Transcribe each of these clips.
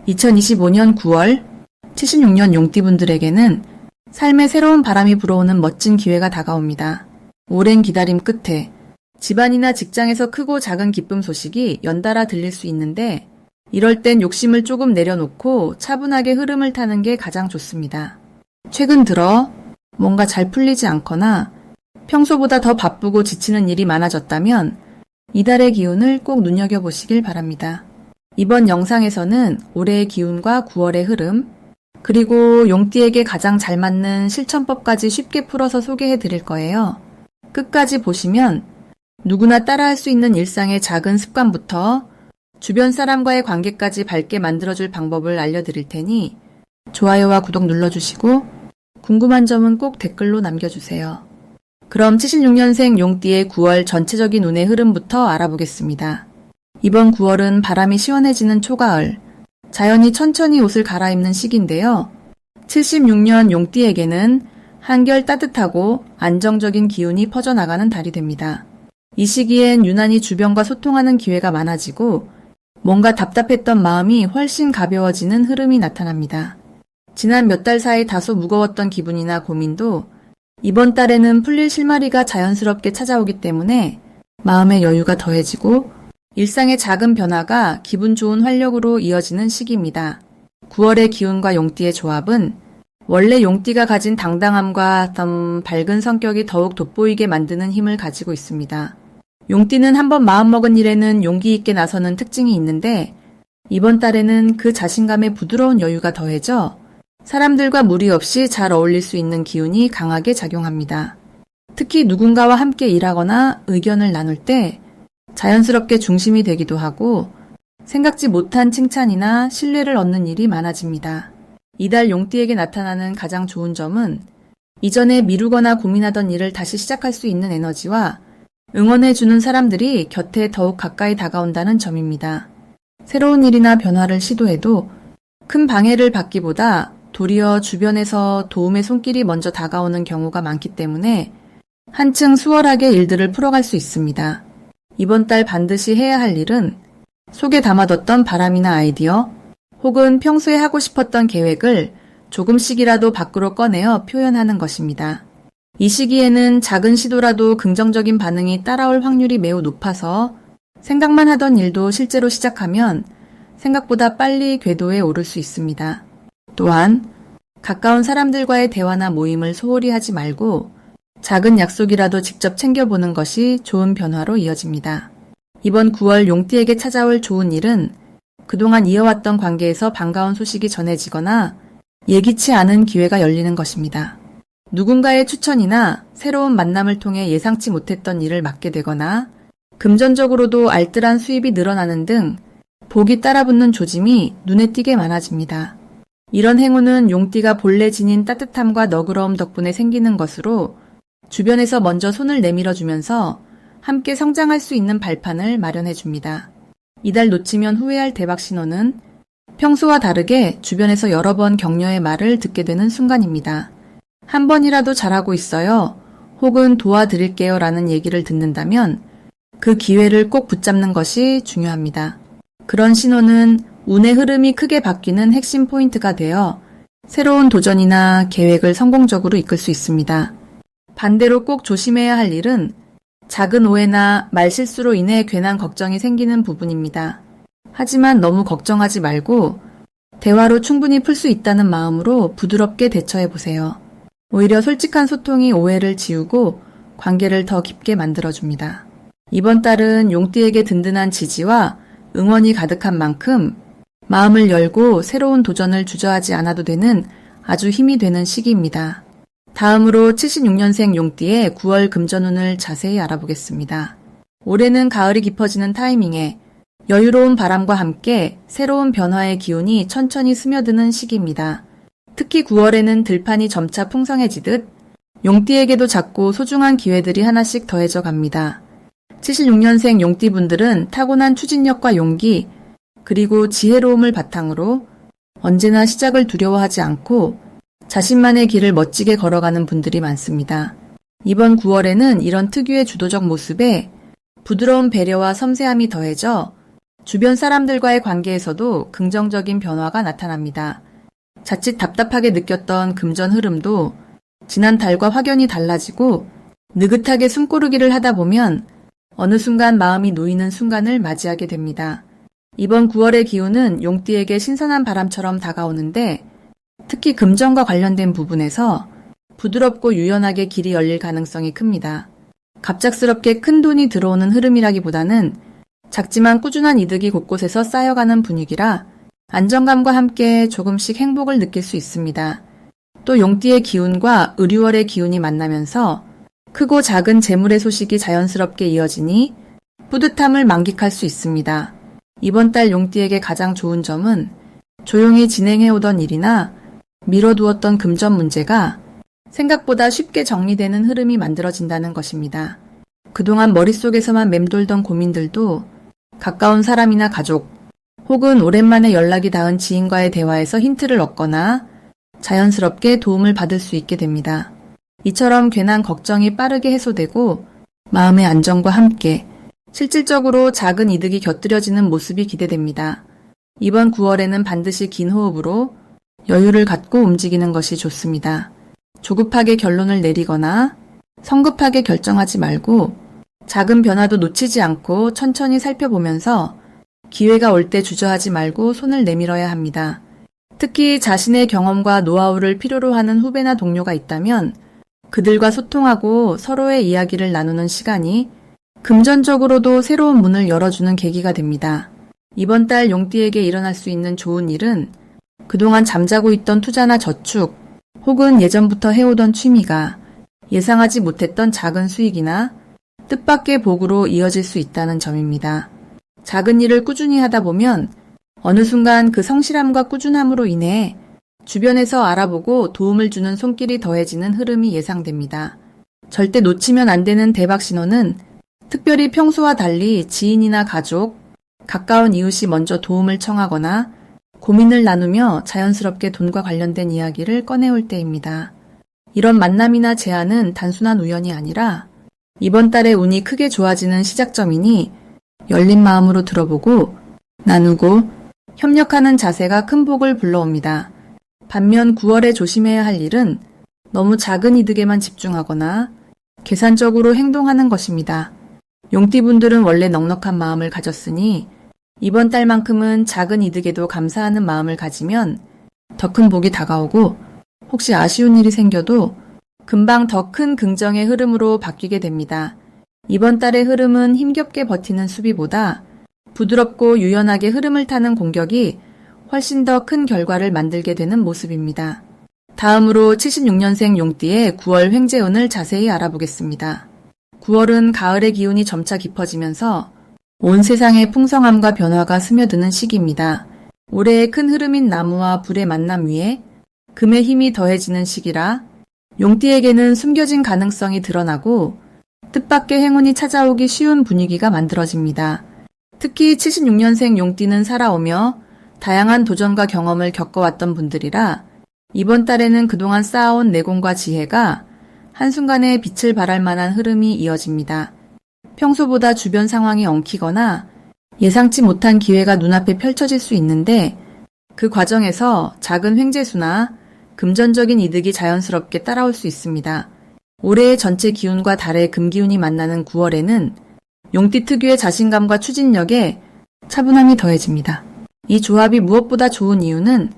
2025년 9월 76년 용띠분들에게는 삶의 새로운 바람이 불어오는 멋진 기회가 다가옵니다. 오랜 기다림 끝에 집안이나 직장에서 크고 작은 기쁨 소식이 연달아 들릴 수 있는데 이럴 땐 욕심을 조금 내려놓고 차분하게 흐름을 타는 게 가장 좋습니다. 최근 들어 뭔가 잘 풀리지 않거나 평소보다 더 바쁘고 지치는 일이 많아졌다면 이달의 기운을 꼭 눈여겨보시길 바랍니다. 이번 영상에서는 올해의 기운과 9월의 흐름, 그리고 용띠에게 가장 잘 맞는 실천법까지 쉽게 풀어서 소개해 드릴 거예요. 끝까지 보시면 누구나 따라할 수 있는 일상의 작은 습관부터 주변 사람과의 관계까지 밝게 만들어줄 방법을 알려드릴 테니 좋아요와 구독 눌러주시고 궁금한 점은 꼭 댓글로 남겨주세요. 그럼 76년생 용띠의 9월 전체적인 운의 흐름부터 알아보겠습니다. 이번 9월은 바람이 시원해지는 초가을, 자연이 천천히 옷을 갈아입는 시기인데요. 76년 용띠에게는 한결 따뜻하고 안정적인 기운이 퍼져나가는 달이 됩니다. 이 시기엔 유난히 주변과 소통하는 기회가 많아지고 뭔가 답답했던 마음이 훨씬 가벼워지는 흐름이 나타납니다. 지난 몇 달 사이 다소 무거웠던 기분이나 고민도 이번 달에는 풀릴 실마리가 자연스럽게 찾아오기 때문에 마음의 여유가 더해지고 일상의 작은 변화가 기분 좋은 활력으로 이어지는 시기입니다. 9월의 기운과 용띠의 조합은 원래 용띠가 가진 당당함과 밝은 성격이 더욱 돋보이게 만드는 힘을 가지고 있습니다. 용띠는 한번 마음먹은 일에는 용기 있게 나서는 특징이 있는데 이번 달에는 그 자신감에 부드러운 여유가 더해져 사람들과 무리 없이 잘 어울릴 수 있는 기운이 강하게 작용합니다. 특히 누군가와 함께 일하거나 의견을 나눌 때 자연스럽게 중심이 되기도 하고 생각지 못한 칭찬이나 신뢰를 얻는 일이 많아집니다. 이달 용띠에게 나타나는 가장 좋은 점은 이전에 미루거나 고민하던 일을 다시 시작할 수 있는 에너지와 응원해주는 사람들이 곁에 더욱 가까이 다가온다는 점입니다. 새로운 일이나 변화를 시도해도 큰 방해를 받기보다 도리어 주변에서 도움의 손길이 먼저 다가오는 경우가 많기 때문에 한층 수월하게 일들을 풀어갈 수 있습니다. 이번 달 반드시 해야 할 일은 속에 담아뒀던 바람이나 아이디어 혹은 평소에 하고 싶었던 계획을 조금씩이라도 밖으로 꺼내어 표현하는 것입니다. 이 시기에는 작은 시도라도 긍정적인 반응이 따라올 확률이 매우 높아서 생각만 하던 일도 실제로 시작하면 생각보다 빨리 궤도에 오를 수 있습니다. 또한 가까운 사람들과의 대화나 모임을 소홀히 하지 말고 작은 약속이라도 직접 챙겨보는 것이 좋은 변화로 이어집니다. 이번 9월 용띠에게 찾아올 좋은 일은 그동안 이어왔던 관계에서 반가운 소식이 전해지거나 예기치 않은 기회가 열리는 것입니다. 누군가의 추천이나 새로운 만남을 통해 예상치 못했던 일을 맡게 되거나 금전적으로도 알뜰한 수입이 늘어나는 등 복이 따라붙는 조짐이 눈에 띄게 많아집니다. 이런 행운은 용띠가 본래 지닌 따뜻함과 너그러움 덕분에 생기는 것으로 주변에서 먼저 손을 내밀어주면서 함께 성장할 수 있는 발판을 마련해줍니다. 이달 놓치면 후회할 대박 신호는 평소와 다르게 주변에서 여러 번 격려의 말을 듣게 되는 순간입니다. 한 번이라도 잘하고 있어요. 혹은 도와드릴게요 라는 얘기를 듣는다면 그 기회를 꼭 붙잡는 것이 중요합니다. 그런 신호는 운의 흐름이 크게 바뀌는 핵심 포인트가 되어 새로운 도전이나 계획을 성공적으로 이끌 수 있습니다. 반대로 꼭 조심해야 할 일은 작은 오해나 말실수로 인해 괜한 걱정이 생기는 부분입니다. 하지만 너무 걱정하지 말고 대화로 충분히 풀 수 있다는 마음으로 부드럽게 대처해 보세요. 오히려 솔직한 소통이 오해를 지우고 관계를 더 깊게 만들어줍니다. 이번 달은 용띠에게 든든한 지지와 응원이 가득한 만큼 마음을 열고 새로운 도전을 주저하지 않아도 되는 아주 힘이 되는 시기입니다. 다음으로 76년생 용띠의 9월 금전운을 자세히 알아보겠습니다. 올해는 가을이 깊어지는 타이밍에 여유로운 바람과 함께 새로운 변화의 기운이 천천히 스며드는 시기입니다. 특히 9월에는 들판이 점차 풍성해지듯 용띠에게도 작고 소중한 기회들이 하나씩 더해져 갑니다. 76년생 용띠분들은 타고난 추진력과 용기, 그리고 지혜로움을 바탕으로 언제나 시작을 두려워하지 않고 자신만의 길을 멋지게 걸어가는 분들이 많습니다. 이번 9월에는 이런 특유의 주도적 모습에 부드러운 배려와 섬세함이 더해져 주변 사람들과의 관계에서도 긍정적인 변화가 나타납니다. 자칫 답답하게 느꼈던 금전 흐름도 지난달과 확연히 달라지고 느긋하게 숨고르기를 하다 보면 어느 순간 마음이 놓이는 순간을 맞이하게 됩니다. 이번 9월의 기운은 용띠에게 신선한 바람처럼 다가오는데 특히 금전과 관련된 부분에서 부드럽고 유연하게 길이 열릴 가능성이 큽니다. 갑작스럽게 큰 돈이 들어오는 흐름이라기보다는 작지만 꾸준한 이득이 곳곳에서 쌓여가는 분위기라 안정감과 함께 조금씩 행복을 느낄 수 있습니다. 또 용띠의 기운과 의류월의 기운이 만나면서 크고 작은 재물의 소식이 자연스럽게 이어지니 뿌듯함을 만끽할 수 있습니다. 이번 달 용띠에게 가장 좋은 점은 조용히 진행해오던 일이나 미뤄두었던 금전 문제가 생각보다 쉽게 정리되는 흐름이 만들어진다는 것입니다. 그동안 머릿속에서만 맴돌던 고민들도 가까운 사람이나 가족, 혹은 오랜만에 연락이 닿은 지인과의 대화에서 힌트를 얻거나 자연스럽게 도움을 받을 수 있게 됩니다. 이처럼 괜한 걱정이 빠르게 해소되고 마음의 안정과 함께 실질적으로 작은 이득이 곁들여지는 모습이 기대됩니다. 이번 9월에는 반드시 긴 호흡으로 여유를 갖고 움직이는 것이 좋습니다. 조급하게 결론을 내리거나 성급하게 결정하지 말고 작은 변화도 놓치지 않고 천천히 살펴보면서 기회가 올 때 주저하지 말고 손을 내밀어야 합니다. 특히 자신의 경험과 노하우를 필요로 하는 후배나 동료가 있다면 그들과 소통하고 서로의 이야기를 나누는 시간이 금전적으로도 새로운 문을 열어주는 계기가 됩니다. 이번 달 용띠에게 일어날 수 있는 좋은 일은 그동안 잠자고 있던 투자나 저축 혹은 예전부터 해오던 취미가 예상하지 못했던 작은 수익이나 뜻밖의 복으로 이어질 수 있다는 점입니다. 작은 일을 꾸준히 하다 보면 어느 순간 그 성실함과 꾸준함으로 인해 주변에서 알아보고 도움을 주는 손길이 더해지는 흐름이 예상됩니다. 절대 놓치면 안 되는 대박 신호는 특별히 평소와 달리 지인이나 가족, 가까운 이웃이 먼저 도움을 청하거나 고민을 나누며 자연스럽게 돈과 관련된 이야기를 꺼내올 때입니다. 이런 만남이나 제안은 단순한 우연이 아니라 이번 달에 운이 크게 좋아지는 시작점이니 열린 마음으로 들어보고 나누고 협력하는 자세가 큰 복을 불러옵니다. 반면 9월에 조심해야 할 일은 너무 작은 이득에만 집중하거나 계산적으로 행동하는 것입니다. 용띠분들은 원래 넉넉한 마음을 가졌으니 이번 달만큼은 작은 이득에도 감사하는 마음을 가지면 더 큰 복이 다가오고 혹시 아쉬운 일이 생겨도 금방 더 큰 긍정의 흐름으로 바뀌게 됩니다. 이번 달의 흐름은 힘겹게 버티는 수비보다 부드럽고 유연하게 흐름을 타는 공격이 훨씬 더 큰 결과를 만들게 되는 모습입니다. 다음으로 76년생 용띠의 9월 횡재운을 자세히 알아보겠습니다. 9월은 가을의 기운이 점차 깊어지면서 온 세상의 풍성함과 변화가 스며드는 시기입니다. 올해의 큰 흐름인 나무와 불의 만남 위에 금의 힘이 더해지는 시기라 용띠에게는 숨겨진 가능성이 드러나고 뜻밖의 행운이 찾아오기 쉬운 분위기가 만들어집니다. 특히 76년생 용띠는 살아오며 다양한 도전과 경험을 겪어왔던 분들이라 이번 달에는 그동안 쌓아온 내공과 지혜가 한순간에 빛을 발할 만한 흐름이 이어집니다. 평소보다 주변 상황이 엉키거나 예상치 못한 기회가 눈앞에 펼쳐질 수 있는데 그 과정에서 작은 횡재수나 금전적인 이득이 자연스럽게 따라올 수 있습니다. 올해의 전체 기운과 달의 금기운이 만나는 9월에는 용띠 특유의 자신감과 추진력에 차분함이 더해집니다. 이 조합이 무엇보다 좋은 이유는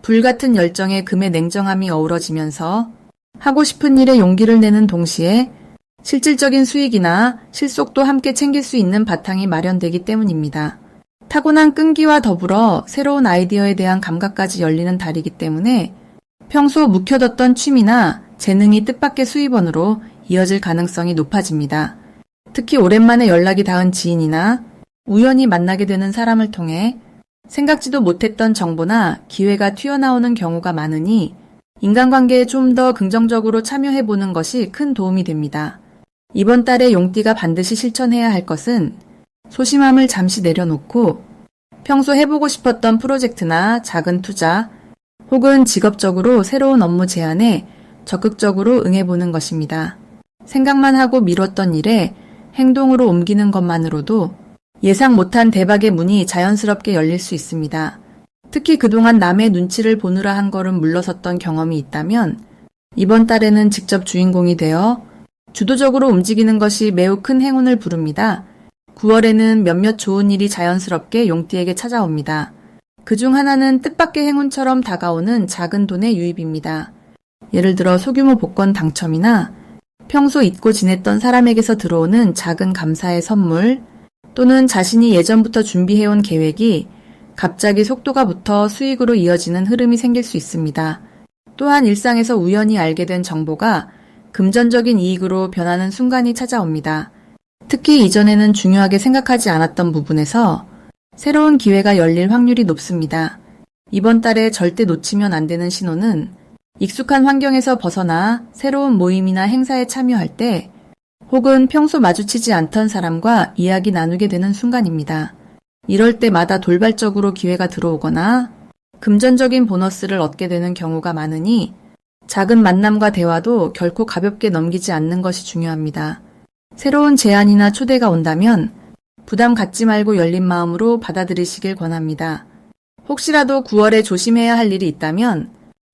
불같은 열정에 금의 냉정함이 어우러지면서 하고 싶은 일에 용기를 내는 동시에 실질적인 수익이나 실속도 함께 챙길 수 있는 바탕이 마련되기 때문입니다. 타고난 끈기와 더불어 새로운 아이디어에 대한 감각까지 열리는 달이기 때문에 평소 묵혀뒀던 취미나 재능이 뜻밖의 수입원으로 이어질 가능성이 높아집니다. 특히 오랜만에 연락이 닿은 지인이나 우연히 만나게 되는 사람을 통해 생각지도 못했던 정보나 기회가 튀어나오는 경우가 많으니 인간관계에 좀 더 긍정적으로 참여해보는 것이 큰 도움이 됩니다. 이번 달에 용띠가 반드시 실천해야 할 것은 소심함을 잠시 내려놓고 평소 해보고 싶었던 프로젝트나 작은 투자 혹은 직업적으로 새로운 업무 제안에 적극적으로 응해보는 것입니다. 생각만 하고 미뤘던 일에 행동으로 옮기는 것만으로도 예상 못한 대박의 문이 자연스럽게 열릴 수 있습니다. 특히 그동안 남의 눈치를 보느라 한 걸음 물러섰던 경험이 있다면 이번 달에는 직접 주인공이 되어 주도적으로 움직이는 것이 매우 큰 행운을 부릅니다. 9월에는 몇몇 좋은 일이 자연스럽게 용띠에게 찾아옵니다. 그중 하나는 뜻밖의 행운처럼 다가오는 작은 돈의 유입입니다. 예를 들어 소규모 복권 당첨이나 평소 잊고 지냈던 사람에게서 들어오는 작은 감사의 선물, 또는 자신이 예전부터 준비해온 계획이 갑자기 속도가 붙어 수익으로 이어지는 흐름이 생길 수 있습니다. 또한 일상에서 우연히 알게 된 정보가 금전적인 이익으로 변하는 순간이 찾아옵니다. 특히 이전에는 중요하게 생각하지 않았던 부분에서 새로운 기회가 열릴 확률이 높습니다. 이번 달에 절대 놓치면 안 되는 신호는 익숙한 환경에서 벗어나 새로운 모임이나 행사에 참여할 때 혹은 평소 마주치지 않던 사람과 이야기 나누게 되는 순간입니다. 이럴 때마다 돌발적으로 기회가 들어오거나 금전적인 보너스를 얻게 되는 경우가 많으니 작은 만남과 대화도 결코 가볍게 넘기지 않는 것이 중요합니다. 새로운 제안이나 초대가 온다면 부담 갖지 말고 열린 마음으로 받아들이시길 권합니다. 혹시라도 9월에 조심해야 할 일이 있다면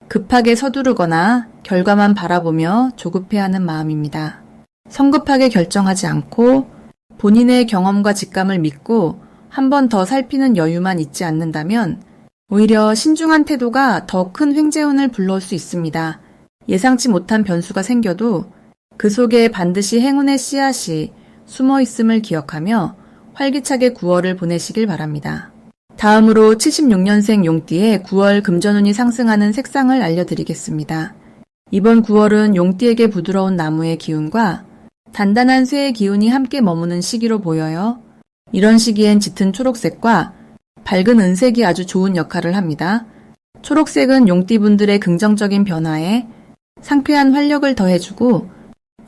급하게 서두르거나 결과만 바라보며 조급해하는 마음입니다. 성급하게 결정하지 않고 본인의 경험과 직감을 믿고 한 번 더 살피는 여유만 있지 않는다면 오히려 신중한 태도가 더 큰 횡재운을 불러올 수 있습니다. 예상치 못한 변수가 생겨도 그 속에 반드시 행운의 씨앗이 숨어 있음을 기억하며 활기차게 9월을 보내시길 바랍니다. 다음으로 76년생 용띠의 9월 금전운이 상승하는 색상을 알려드리겠습니다. 이번 9월은 용띠에게 부드러운 나무의 기운과 단단한 쇠의 기운이 함께 머무는 시기로 보여요. 이런 시기엔 짙은 초록색과 밝은 은색이 아주 좋은 역할을 합니다. 초록색은 용띠분들의 긍정적인 변화에 상쾌한 활력을 더해주고,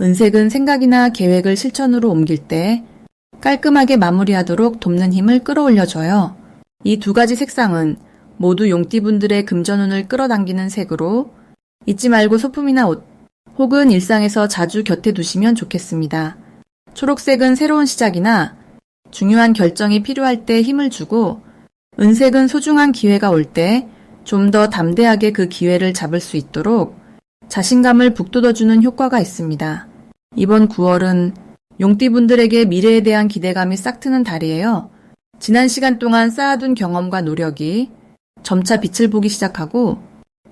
은색은 생각이나 계획을 실천으로 옮길 때 깔끔하게 마무리하도록 돕는 힘을 끌어올려줘요. 이 두 가지 색상은 모두 용띠분들의 금전운을 끌어당기는 색으로 잊지 말고 소품이나 옷 혹은 일상에서 자주 곁에 두시면 좋겠습니다. 초록색은 새로운 시작이나 중요한 결정이 필요할 때 힘을 주고, 은색은 소중한 기회가 올 때 좀 더 담대하게 그 기회를 잡을 수 있도록 자신감을 북돋워주는 효과가 있습니다. 이번 9월은 용띠분들에게 미래에 대한 기대감이 싹트는 달이에요. 지난 시간 동안 쌓아둔 경험과 노력이 점차 빛을 보기 시작하고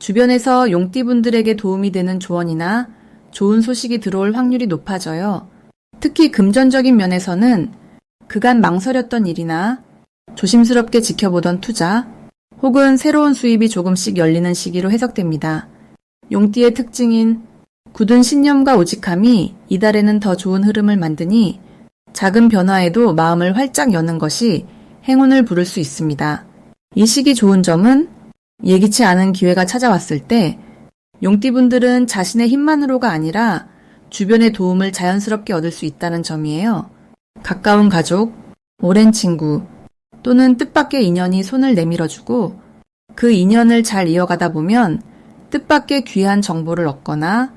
주변에서 용띠분들에게 도움이 되는 조언이나 좋은 소식이 들어올 확률이 높아져요. 특히 금전적인 면에서는 그간 망설였던 일이나 조심스럽게 지켜보던 투자 혹은 새로운 수입이 조금씩 열리는 시기로 해석됩니다. 용띠의 특징인 굳은 신념과 오직함이 이달에는 더 좋은 흐름을 만드니 작은 변화에도 마음을 활짝 여는 것이 행운을 부를 수 있습니다. 이 시기 좋은 점은 예기치 않은 기회가 찾아왔을 때 용띠분들은 자신의 힘만으로가 아니라 주변의 도움을 자연스럽게 얻을 수 있다는 점이에요. 가까운 가족, 오랜 친구 또는 뜻밖의 인연이 손을 내밀어주고 그 인연을 잘 이어가다 보면 뜻밖의 귀한 정보를 얻거나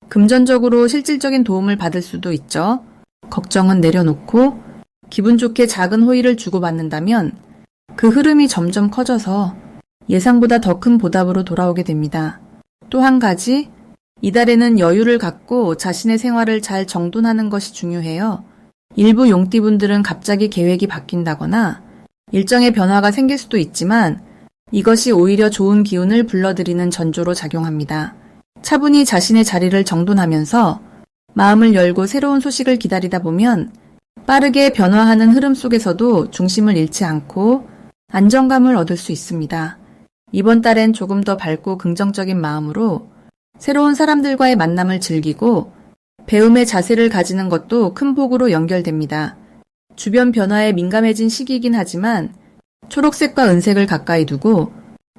금전적으로 실질적인 도움을 받을 수도 있죠. 걱정은 내려놓고 기분 좋게 작은 호의를 주고받는다면 그 흐름이 점점 커져서 예상보다 더 큰 보답으로 돌아오게 됩니다. 또 한 가지, 이달에는 여유를 갖고 자신의 생활을 잘 정돈하는 것이 중요해요. 일부 용띠분들은 갑자기 계획이 바뀐다거나 일정의 변화가 생길 수도 있지만 이것이 오히려 좋은 기운을 불러들이는 전조로 작용합니다. 차분히 자신의 자리를 정돈하면서 마음을 열고 새로운 소식을 기다리다 보면 빠르게 변화하는 흐름 속에서도 중심을 잃지 않고 안정감을 얻을 수 있습니다. 이번 달엔 조금 더 밝고 긍정적인 마음으로 새로운 사람들과의 만남을 즐기고 배움의 자세를 가지는 것도 큰 복으로 연결됩니다. 주변 변화에 민감해진 시기이긴 하지만 초록색과 은색을 가까이 두고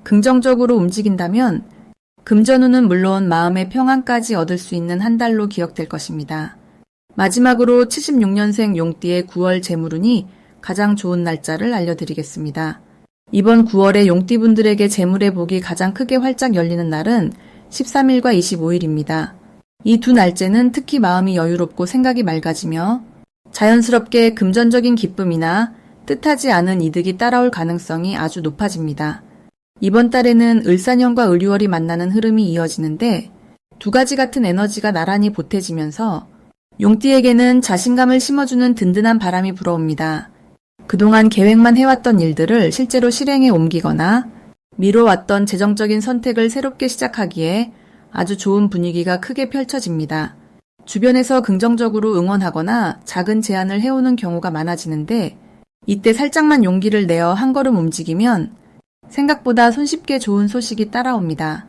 긍정적으로 움직인다면 금전운은 물론 마음의 평안까지 얻을 수 있는 한 달로 기억될 것입니다. 마지막으로 76년생 용띠의 9월 재물운이 가장 좋은 날짜를 알려드리겠습니다. 이번 9월에 용띠분들에게 재물의 복이 가장 크게 활짝 열리는 날은 13일과 25일입니다. 이 두 날짜는 특히 마음이 여유롭고 생각이 맑아지며 자연스럽게 금전적인 기쁨이나 뜻하지 않은 이득이 따라올 가능성이 아주 높아집니다. 이번 달에는 을사년과 을유월이 만나는 흐름이 이어지는데 두 가지 같은 에너지가 나란히 보태지면서 용띠에게는 자신감을 심어주는 든든한 바람이 불어옵니다. 그동안 계획만 해왔던 일들을 실제로 실행에 옮기거나 미뤄왔던 재정적인 선택을 새롭게 시작하기에 아주 좋은 분위기가 크게 펼쳐집니다. 주변에서 긍정적으로 응원하거나 작은 제안을 해오는 경우가 많아지는데 이때 살짝만 용기를 내어 한 걸음 움직이면 생각보다 손쉽게 좋은 소식이 따라옵니다.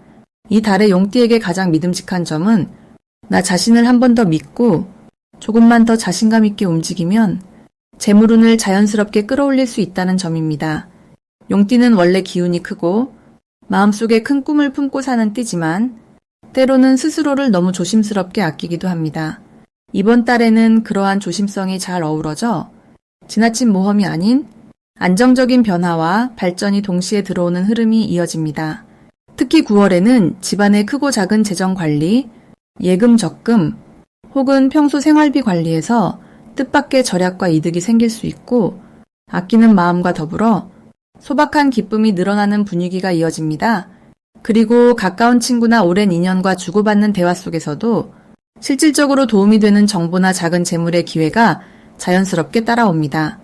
이 달의 용띠에게 가장 믿음직한 점은 나 자신을 한 번 더 믿고 조금만 더 자신감 있게 움직이면 재물운을 자연스럽게 끌어올릴 수 있다는 점입니다. 용띠는 원래 기운이 크고 마음속에 큰 꿈을 품고 사는 띠지만 때로는 스스로를 너무 조심스럽게 아끼기도 합니다. 이번 달에는 그러한 조심성이 잘 어우러져 지나친 모험이 아닌 안정적인 변화와 발전이 동시에 들어오는 흐름이 이어집니다. 특히 9월에는 집안의 크고 작은 재정 관리, 예금 적금 혹은 평소 생활비 관리에서 뜻밖의 절약과 이득이 생길 수 있고 아끼는 마음과 더불어 소박한 기쁨이 늘어나는 분위기가 이어집니다. 그리고 가까운 친구나 오랜 인연과 주고받는 대화 속에서도 실질적으로 도움이 되는 정보나 작은 재물의 기회가 자연스럽게 따라옵니다.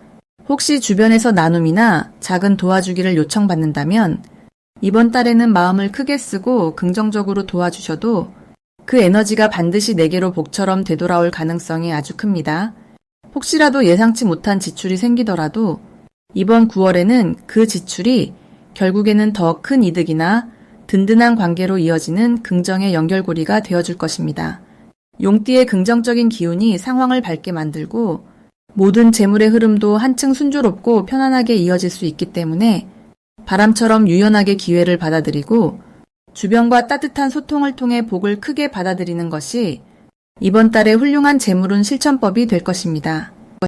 혹시 주변에서 나눔이나 작은 도와주기를 요청받는다면 이번 달에는 마음을 크게 쓰고 긍정적으로 도와주셔도 그 에너지가 반드시 내게로 복처럼 되돌아올 가능성이 아주 큽니다. 혹시라도 예상치 못한 지출이 생기더라도 이번 9월에는 그 지출이 결국에는 더 큰 이득이나 든든한 관계로 이어지는 긍정의 연결고리가 되어줄 것입니다. 용띠의 긍정적인 기운이 상황을 밝게 만들고 모든 재물의 흐름도 한층 순조롭고 편안하게 이어질 수 있기 때문에 바람처럼 유연하게 기회를 받아들이고 주변과 따뜻한 소통을 통해 복을 크게 받아들이는 것이 이번 달의 훌륭한 재물운 실천법이 될 것입니다.